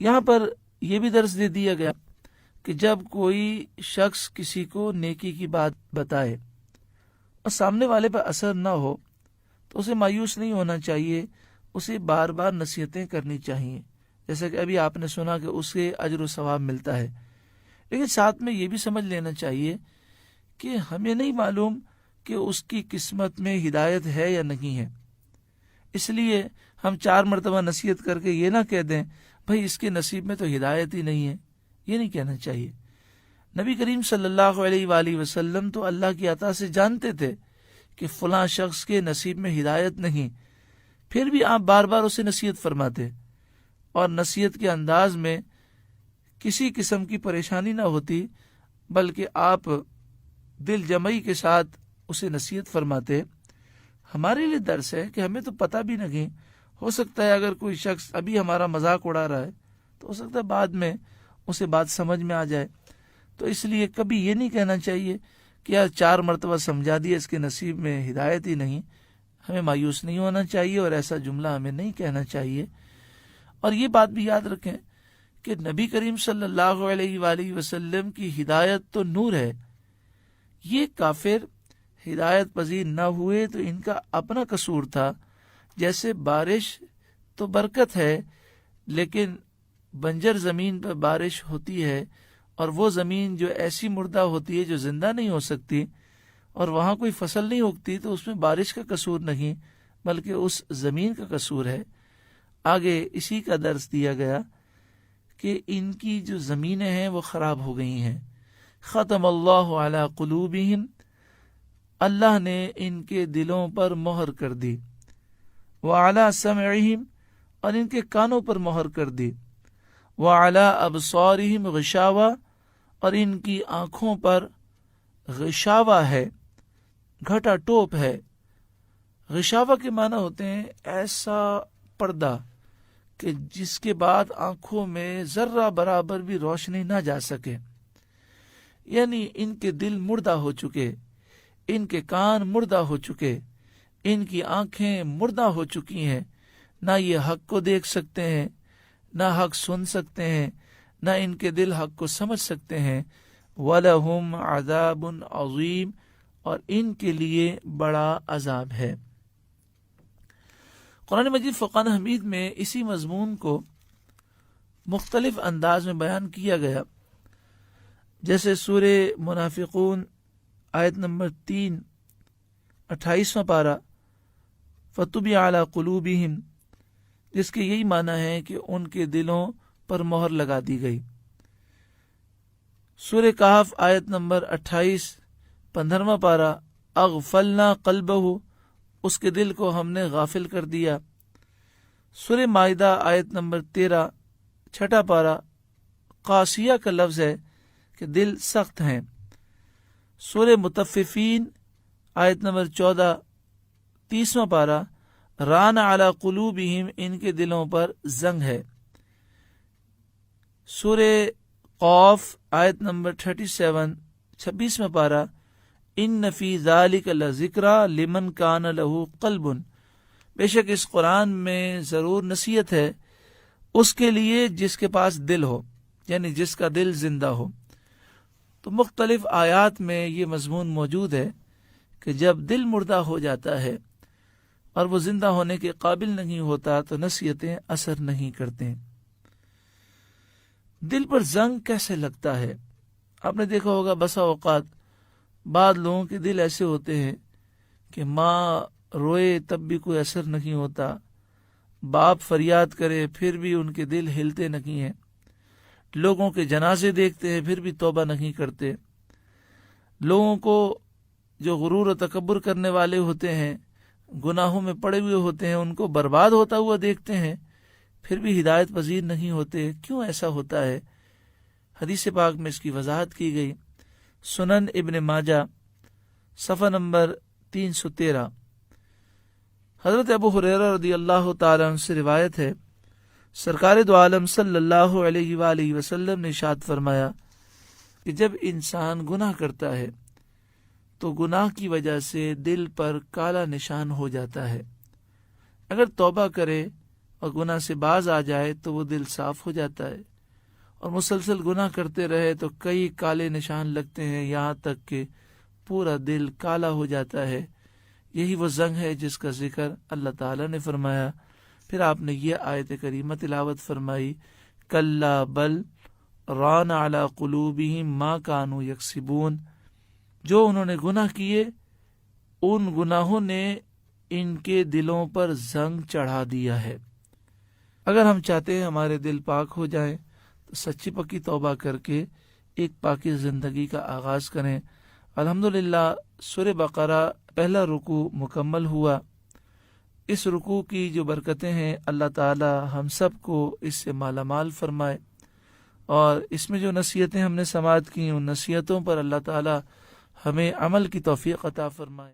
یہاں پر یہ بھی درس دے دیا گیا کہ جب کوئی شخص کسی کو نیکی کی بات بتائے اور سامنے والے پر اثر نہ ہو تو اسے مایوس نہیں ہونا چاہیے، اسے بار بار نصیحتیں کرنی چاہیے، جیسا کہ ابھی آپ نے سنا کہ اسے اجر و ثواب ملتا ہے۔ لیکن ساتھ میں یہ بھی سمجھ لینا چاہیے کہ ہمیں نہیں معلوم کہ اس کی قسمت میں ہدایت ہے یا نہیں ہے، اس لیے ہم 4 مرتبہ نصیحت کر کے یہ نہ کہہ دیں بھائی اس کے نصیب میں تو ہدایت ہی نہیں ہے، یہ نہیں کہنا چاہیے۔ نبی کریم صلی اللہ علیہ وآلہ وسلم تو اللہ کی عطا سے جانتے تھے کہ فلاں شخص کے نصیب میں ہدایت نہیں، پھر بھی آپ بار بار اسے نصیحت فرماتے، اور نصیحت کے انداز میں کسی قسم کی پریشانی نہ ہوتی، بلکہ آپ دل جمعی کے ساتھ اسے نصیحت فرماتے۔ ہمارے لیے درس ہے کہ ہمیں تو پتہ بھی نہیں، ہو سکتا ہے اگر کوئی شخص ابھی ہمارا مذاق اڑا رہا ہے تو ہو سکتا ہے بعد میں اسے بات سمجھ میں آ جائے، تو اس لیے کبھی یہ نہیں کہنا چاہیے کہ یار 4 مرتبہ سمجھا دیا، اس کے نصیب میں ہدایت ہی نہیں۔ ہمیں مایوس نہیں ہونا چاہیے اور ایسا جملہ ہمیں نہیں کہنا چاہیے۔ اور یہ بات بھی یاد رکھیں کہ نبی کریم صلی اللہ علیہ وآلہ وسلم کی ہدایت تو نور ہے، یہ کافر ہدایت پذیر نہ ہوئے تو ان کا اپنا قصور تھا۔ جیسے بارش تو برکت ہے، لیکن بنجر زمین پر بارش ہوتی ہے اور وہ زمین جو ایسی مردہ ہوتی ہے جو زندہ نہیں ہو سکتی اور وہاں کوئی فصل نہیں اگتی، تو اس میں بارش کا قصور نہیں بلکہ اس زمین کا قصور ہے۔ آگے اسی کا درس دیا گیا کہ ان کی جو زمینیں ہیں وہ خراب ہو گئی ہیں۔ ختم اللہ علی قلوبہم، اللہ نے ان کے دلوں پر مہر کر دی، وعلی سمعہم، اور ان کے کانوں پر مہر کر دی، وعلی ابصارہم غشاوہ، اور ان کی آنکھوں پر غشاوہ ہے، گھٹا ٹوپ ہے۔ غشاوہ کے معنی ہوتے ہیں ایسا پردہ کہ جس کے بعد آنکھوں میں ذرہ برابر بھی روشنی نہ جا سکے، یعنی ان کے دل مردہ ہو چکے، ان کے کان مردہ ہو چکے، ان کی آنکھیں مردہ ہو چکی ہیں، نہ یہ حق کو دیکھ سکتے ہیں، نہ حق سن سکتے ہیں، نہ ان کے دل حق کو سمجھ سکتے ہیں۔ وَلَهُمْ عَذَابٌ عَظِيمٌ، اور ان کے لیے بڑا عذاب ہے۔ قرآن مجید فرقان حمید میں اسی مضمون کو مختلف انداز میں بیان کیا گیا، جیسے سورہ منافقون آیت نمبر 3 28واں پارہ، فَطُبِعَ عَلَى قُلُوبِهِمْ، جس کے یہی معنی ہے کہ ان کے دلوں پر مہر لگا دی گئی۔ سورہ کہف آیت نمبر 28 15واں پارہ، اغفلنا قلبہ، اس کے دل کو ہم نے غافل کر دیا۔ سورہ مائدہ آیت نمبر 13 چھٹا پارہ، قاسیہ کا لفظ ہے کہ دل سخت ہیں۔ سورہ مطففین آیت نمبر 14 30واں پارہ، ران علی قلوبہم، ان کے دلوں پر زنگ ہے۔ سورہ قاف آیت نمبر 37 26واں پارہ، ان فی ذالک لذکری لمن کان لہ قلب، بے شک اس قرآن میں ضرور نصیحت ہے اس کے لیے جس کے پاس دل ہو، یعنی جس کا دل زندہ ہو۔ تو مختلف آیات میں یہ مضمون موجود ہے کہ جب دل مردہ ہو جاتا ہے اور وہ زندہ ہونے کے قابل نہیں ہوتا تو نصیحتیں اثر نہیں کرتے۔ دل پر زنگ کیسے لگتا ہے؟ آپ نے دیکھا ہوگا بسا اوقات بعض لوگوں کے دل ایسے ہوتے ہیں کہ ماں روئے تب بھی کوئی اثر نہیں ہوتا، باپ فریاد کرے پھر بھی ان کے دل ہلتے نہیں ہیں، لوگوں کے جنازے دیکھتے ہیں پھر بھی توبہ نہیں کرتے، لوگوں کو جو غرور و تکبر کرنے والے ہوتے ہیں، گناہوں میں پڑے ہوئے ہوتے ہیں، ان کو برباد ہوتا ہوا دیکھتے ہیں پھر بھی ہدایت پذیر نہیں ہوتے۔ کیوں ایسا ہوتا ہے؟ حدیث پاک میں اس کی وضاحت کی گئی۔ سنن ابن ماجہ صفحہ نمبر 313، حضرت ابو ہریرہ رضی اللہ تعالیٰ عنہ سے روایت ہے، سرکار دو عالم صلی اللہ علیہ وآلہ وسلم نے ارشاد فرمایا کہ جب انسان گناہ کرتا ہے تو گناہ کی وجہ سے دل پر کالا نشان ہو جاتا ہے، اگر توبہ کرے اور گناہ سے باز آ جائے تو وہ دل صاف ہو جاتا ہے، اور مسلسل گناہ کرتے رہے تو کئی کالے نشان لگتے ہیں، یہاں تک کہ پورا دل کالا ہو جاتا ہے۔ یہی وہ زنگ ہے جس کا ذکر اللہ تعالیٰ نے فرمایا۔ پھر آپ نے یہ آیت کریمہ تلاوت فرمائی، کلا بل ران علی قلوبہم ما کانوا یکسبون، جو انہوں نے گناہ کیے ان گناہوں نے ان کے دلوں پر زنگ چڑھا دیا ہے۔ اگر ہم چاہتے ہیں ہمارے دل پاک ہو جائیں تو سچی پکی توبہ کر کے ایک پاکی زندگی کا آغاز کریں۔ الحمدللہ سورہ بقرہ پہلا رکوع مکمل ہوا۔ اس رکوع کی جو برکتیں ہیں اللہ تعالی ہم سب کو اس سے مالا مال فرمائے، اور اس میں جو نصیحتیں ہم نے سماعت کی ان نصیحتوں پر اللہ تعالی ہمیں عمل کی توفیق عطا فرمائے۔